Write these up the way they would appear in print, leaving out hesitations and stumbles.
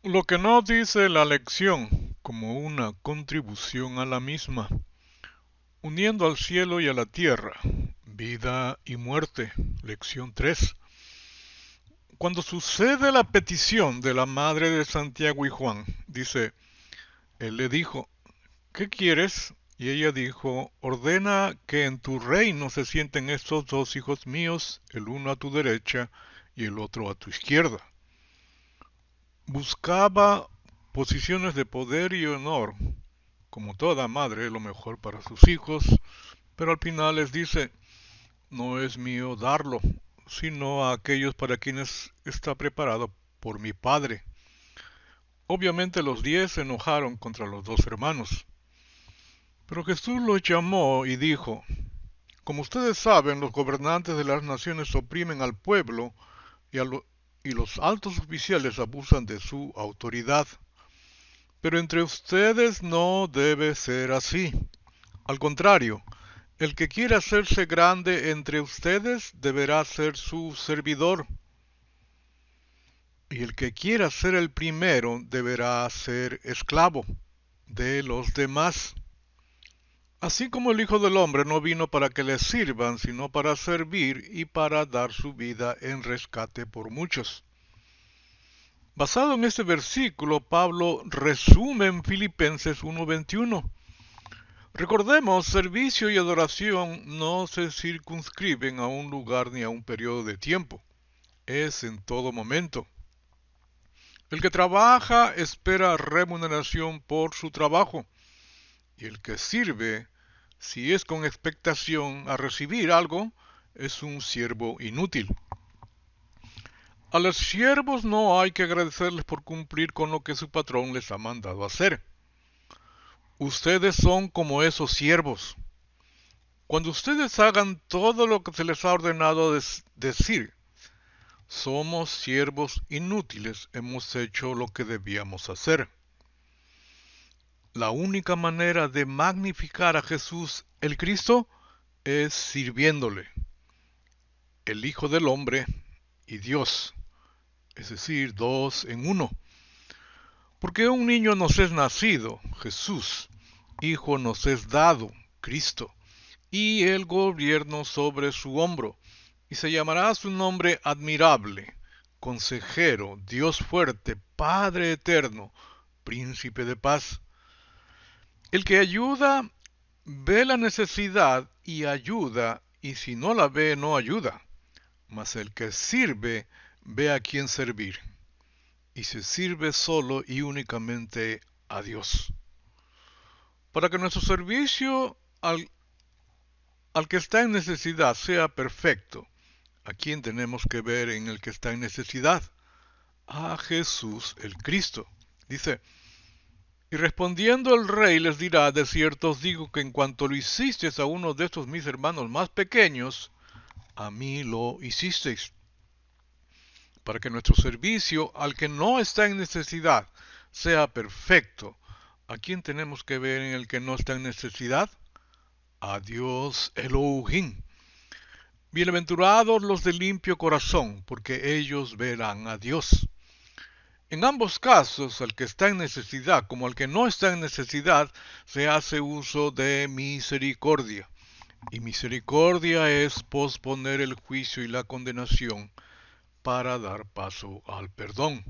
Lo que no dice la lección como una contribución a la misma, uniendo al cielo y a la tierra, vida y muerte, lección 3. Cuando sucede la petición de la madre de Santiago y Juan, dice, él le dijo, ¿qué quieres? Y ella dijo, ordena que en tu reino se sienten estos dos hijos míos, el uno a tu derecha y el otro a tu izquierda. Buscaba posiciones de poder y honor, como toda madre, lo mejor para sus hijos, pero al final les dice, no es mío darlo, sino a aquellos para quienes está preparado por mi Padre. Obviamente los 10 se enojaron contra los dos hermanos, pero Jesús los llamó y dijo, como ustedes saben, los gobernantes de las naciones oprimen al pueblo y, y los altos oficiales abusan de su autoridad. Pero entre ustedes no debe ser así. Al contrario, el que quiera hacerse grande entre ustedes deberá ser su servidor, y el que quiera ser el primero deberá ser esclavo de los demás. Así como el Hijo del Hombre no vino para que le sirvan, sino para servir y para dar su vida en rescate por muchos. Basado en este versículo, Pablo resume en Filipenses 1:21. Recordemos, servicio y adoración no se circunscriben a un lugar ni a un periodo de tiempo, es en todo momento. El que trabaja espera remuneración por su trabajo, y el que sirve, si es con expectación a recibir algo, es un siervo inútil. A los siervos no hay que agradecerles por cumplir con lo que su patrón les ha mandado hacer. Ustedes son como esos siervos. Cuando ustedes hagan todo lo que se les ha ordenado decir, somos siervos inútiles, hemos hecho lo que debíamos hacer. La única manera de magnificar a Jesús el Cristo es sirviéndole, el Hijo del Hombre y Dios, es decir, dos en uno. Porque un niño nos es nacido, Jesús, hijo nos es dado, Cristo, y el gobierno sobre su hombro, y se llamará su nombre admirable, consejero, Dios fuerte, Padre eterno, príncipe de paz. El que ayuda ve la necesidad y ayuda, y si no la ve, no ayuda. Mas el que sirve ve a quién servir, y se sirve solo y únicamente a Dios. Para que nuestro servicio al que está en necesidad sea perfecto, ¿a quién tenemos que ver en el que está en necesidad? A Jesús el Cristo. Dice, y respondiendo el rey les dirá, de cierto os digo que en cuanto lo hicisteis a uno de estos mis hermanos más pequeños, a mí lo hicisteis. Para que nuestro servicio al que no está en necesidad sea perfecto, ¿a quién tenemos que ver en el que no está en necesidad? A Dios Elohim. Bienaventurados los de limpio corazón, porque ellos verán a Dios. En ambos casos, al que está en necesidad como al que no está en necesidad, se hace uso de misericordia. Y misericordia es posponer el juicio y la condenación para dar paso al perdón.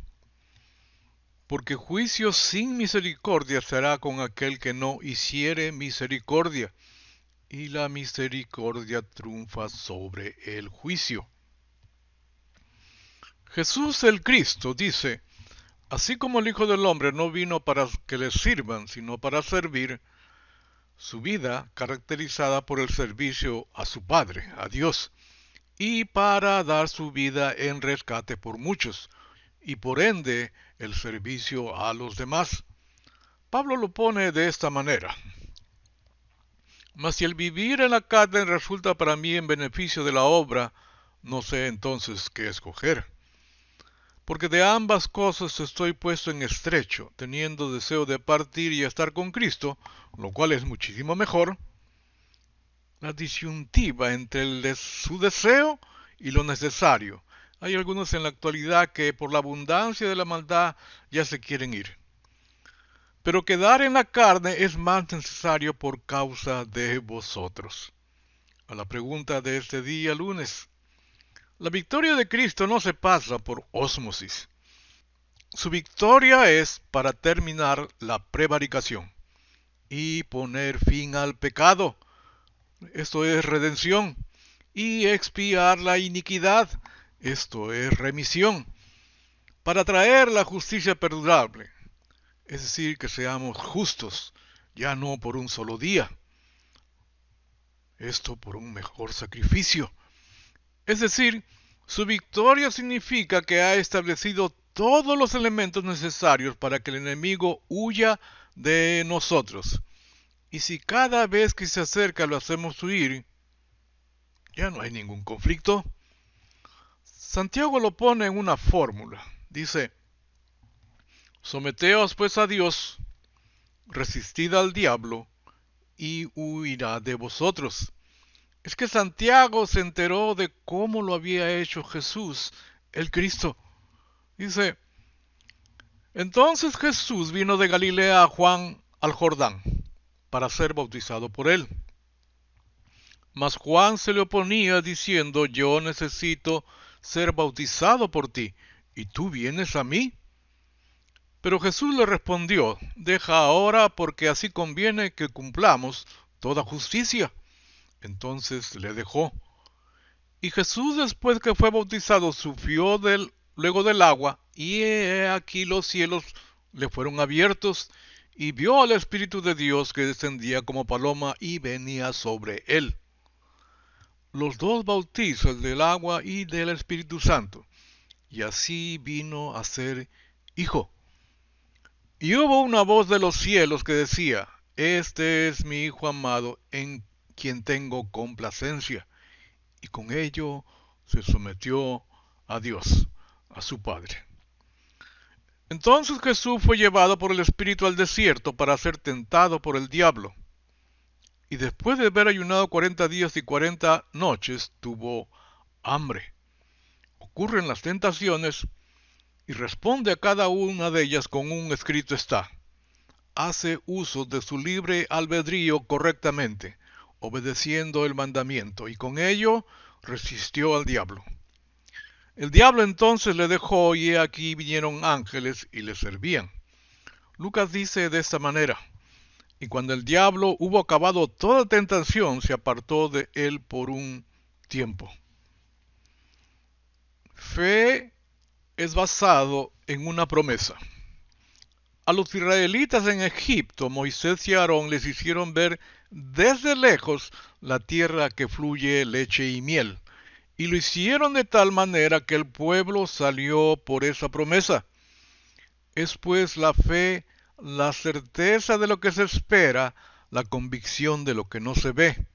Porque juicio sin misericordia será con aquel que no hiciere misericordia, y la misericordia triunfa sobre el juicio. Jesús el Cristo dice, así como el Hijo del Hombre no vino para que le sirvan, sino para servir, su vida caracterizada por el servicio a su Padre, a Dios, y para dar su vida en rescate por muchos, y por ende el servicio a los demás. Pablo lo pone de esta manera. Mas si el vivir en la carne resulta para mí en beneficio de la obra, no sé entonces qué escoger. Porque de ambas cosas estoy puesto en estrecho, teniendo deseo de partir y estar con Cristo, lo cual es muchísimo mejor. La disyuntiva entre su deseo y lo necesario. Hay algunos en la actualidad que por la abundancia de la maldad ya se quieren ir. Pero quedar en la carne es más necesario por causa de vosotros. A la pregunta de este día lunes, la victoria de Cristo no se pasa por ósmosis. Su victoria es para terminar la prevaricación y poner fin al pecado. Esto es redención. Y expiar la iniquidad. Esto es remisión. Para traer la justicia perdurable. Es decir, que seamos justos, ya no por un solo día. Esto por un mejor sacrificio. Es decir, su victoria significa que ha establecido todos los elementos necesarios para que el enemigo huya de nosotros. Y si cada vez que se acerca lo hacemos huir, ya no hay ningún conflicto. Santiago lo pone en una fórmula. Dice, someteos pues a Dios, resistid al diablo, y huirá de vosotros. Es que Santiago se enteró de cómo lo había hecho Jesús, el Cristo. Dice, entonces Jesús vino de Galilea a Juan al Jordán, para ser bautizado por él. Mas Juan se le oponía diciendo, yo necesito ser bautizado por ti, ¿y tú vienes a mí? Pero Jesús le respondió, deja ahora porque así conviene que cumplamos toda justicia. Entonces le dejó. Y Jesús después que fue bautizado subió luego del agua, y he aquí los cielos le fueron abiertos, y vio al Espíritu de Dios que descendía como paloma y venía sobre él. Los dos bautizos del agua y del Espíritu Santo, y así vino a ser hijo. Y hubo una voz de los cielos que decía, este es mi Hijo amado, en quien tengo complacencia. Y con ello se sometió a Dios, a su Padre. Entonces Jesús fue llevado por el Espíritu al desierto para ser tentado por el diablo. Y después de haber ayunado 40 días y 40 noches, tuvo hambre. Ocurren las tentaciones y responde a cada una de ellas con un escrito está. Hace uso de su libre albedrío correctamente, obedeciendo el mandamiento, y con ello resistió al diablo. El diablo entonces le dejó, y he aquí vinieron ángeles y le servían. Lucas dice de esta manera, y cuando el diablo hubo acabado toda tentación, se apartó de él por un tiempo. Fe es basado en una promesa. A los israelitas en Egipto, Moisés y Aarón les hicieron ver desde lejos la tierra que fluye leche y miel, y lo hicieron de tal manera que el pueblo salió por esa promesa. Es pues la fe, la certeza de lo que se espera, la convicción de lo que no se ve.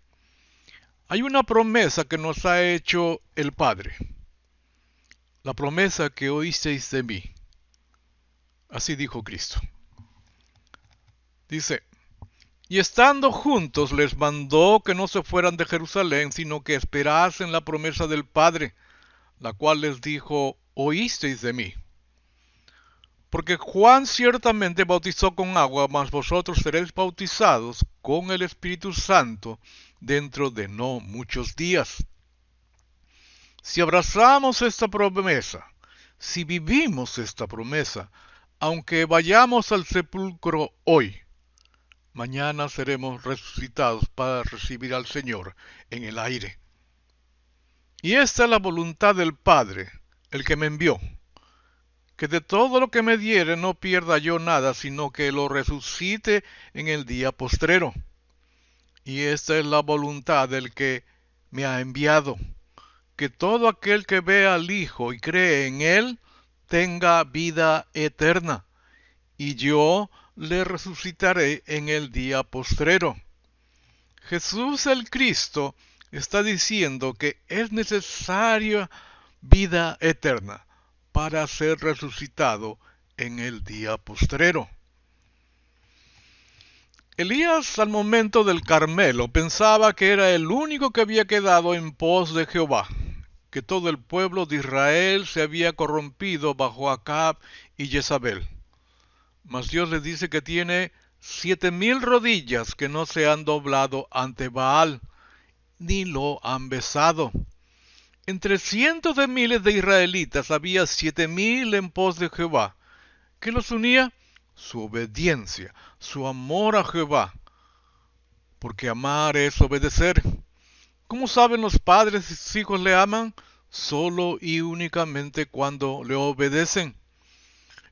Hay una promesa que nos ha hecho el Padre. La promesa que oísteis de mí. Así dijo Cristo. Dice, y estando juntos les mandó que no se fueran de Jerusalén, sino que esperasen la promesa del Padre, la cual les dijo, oísteis de mí. Porque Juan ciertamente bautizó con agua, mas vosotros seréis bautizados con el Espíritu Santo dentro de no muchos días. Si abrazamos esta promesa, si vivimos esta promesa, aunque vayamos al sepulcro hoy, mañana seremos resucitados para recibir al Señor en el aire. Y esta es la voluntad del Padre, el que me envió, que de todo lo que me diere no pierda yo nada, sino que lo resucite en el día postrero. Y esta es la voluntad del que me ha enviado, que todo aquel que vea al Hijo y cree en Él, tenga vida eterna, y yo le resucitaré en el día postrero. Jesús el Cristo está diciendo que es necesaria vida eterna para ser resucitado en el día postrero. Elías al momento del Carmelo pensaba que era el único que había quedado en pos de Jehová, que todo el pueblo de Israel se había corrompido bajo Acab y Jezabel. Mas Dios les dice que tiene 7,000 rodillas que no se han doblado ante Baal, ni lo han besado. Entre cientos de miles de israelitas había 7,000 en pos de Jehová. ¿Qué los unía? Su obediencia, su amor a Jehová. Porque amar es obedecer. ¿Cómo saben los padres si sus hijos le aman? Solo y únicamente cuando le obedecen.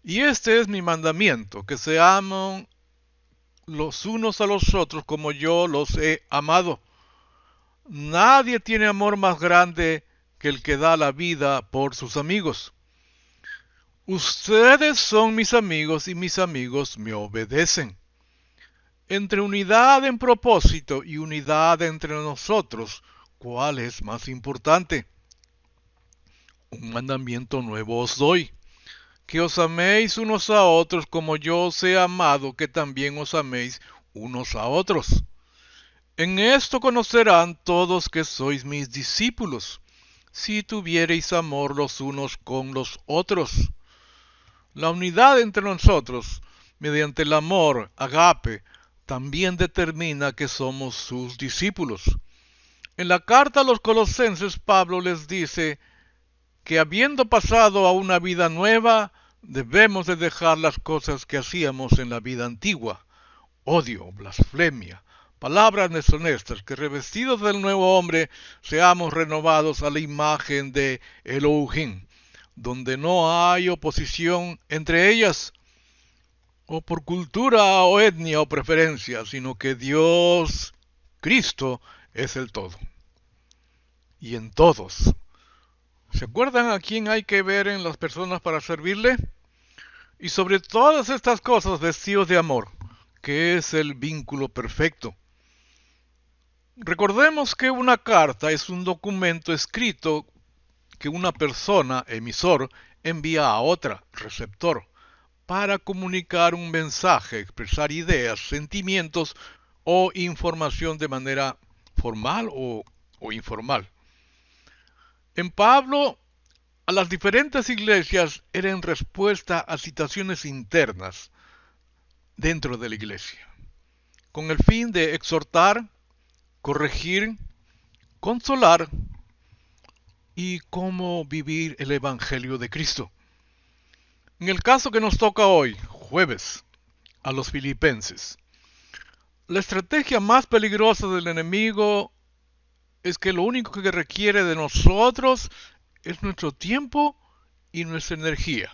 Y este es mi mandamiento, que se amen los unos a los otros como yo los he amado. Nadie tiene amor más grande que el que da la vida por sus amigos. Ustedes son mis amigos y mis amigos me obedecen. Entre unidad en propósito y unidad entre nosotros, ¿cuál es más importante? Un mandamiento nuevo os doy, que os améis unos a otros como yo os he amado, que también os améis unos a otros. En esto conocerán todos que sois mis discípulos, si tuviereis amor los unos con los otros. La unidad entre nosotros, mediante el amor, agape, también determina que somos sus discípulos. En la carta a los Colosenses, Pablo les dice que habiendo pasado a una vida nueva, debemos de dejar las cosas que hacíamos en la vida antigua: odio, blasfemia, palabras deshonestas, que revestidos del nuevo hombre seamos renovados a la imagen de Elohim, donde no hay oposición entre ellas, o por cultura o etnia o preferencia, sino que Dios, Cristo, es el todo. Y en todos. ¿Se acuerdan a quién hay que ver en las personas para servirle? Y sobre todas estas cosas, vestidos de amor, que es el vínculo perfecto. Recordemos que una carta es un documento escrito que una persona, emisor, envía a otra, receptor, para comunicar un mensaje, expresar ideas, sentimientos o información de manera formal o informal. En Pablo, a las diferentes iglesias era en respuesta a situaciones internas dentro de la iglesia, con el fin de exhortar, corregir, consolar y cómo vivir el Evangelio de Cristo. En el caso que nos toca hoy, jueves, a los filipenses, la estrategia más peligrosa del enemigo es que lo único que requiere de nosotros es nuestro tiempo y nuestra energía.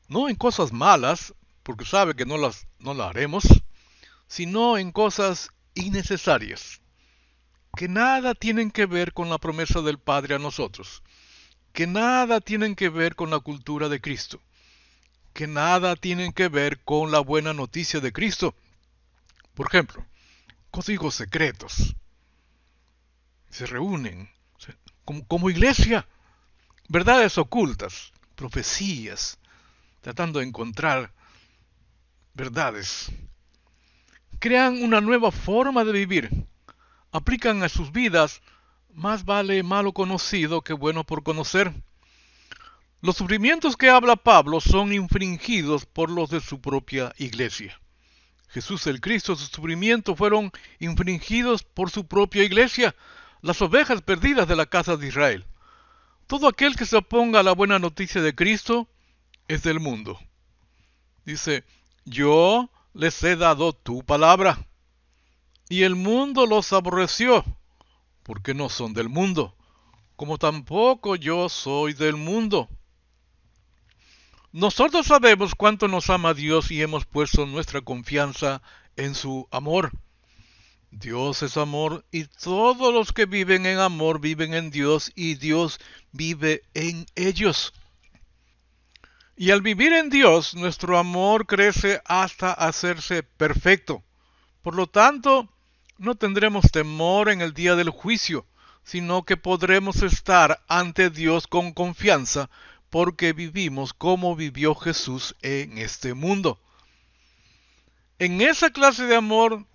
No en cosas malas, porque sabe que no las haremos, sino en cosas innecesarias, que nada tienen que ver con la promesa del Padre a nosotros, que nada tienen que ver con la cultura de Cristo, que nada tienen que ver con la buena noticia de Cristo. Por ejemplo, códigos secretos. Se reúnen como iglesia, verdades ocultas, profecías, tratando de encontrar verdades. Crean una nueva forma de vivir, aplican a sus vidas: más vale malo conocido que bueno por conocer. Los sufrimientos que habla Pablo son infringidos por los de su propia iglesia. Jesús el Cristo, sus sufrimientos fueron infringidos por su propia iglesia, las ovejas perdidas de la casa de Israel. Todo aquel que se oponga a la buena noticia de Cristo es del mundo. Dice: yo les he dado tu palabra, y el mundo los aborreció, porque no son del mundo, como tampoco yo soy del mundo. Nosotros sabemos cuánto nos ama Dios y hemos puesto nuestra confianza en su amor. Dios es amor y todos los que viven en amor viven en Dios y Dios vive en ellos. Y al vivir en Dios, nuestro amor crece hasta hacerse perfecto. Por lo tanto, no tendremos temor en el día del juicio, sino que podremos estar ante Dios con confianza, porque vivimos como vivió Jesús en este mundo. En esa clase de amor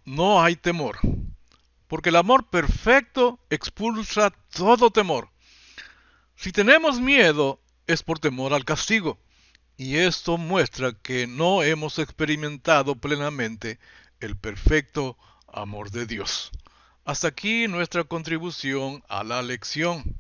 no hay temor, porque el amor perfecto expulsa todo temor. Si tenemos miedo, es por temor al castigo, y esto muestra que no hemos experimentado plenamente el perfecto amor de Dios. Hasta aquí nuestra contribución a la lección.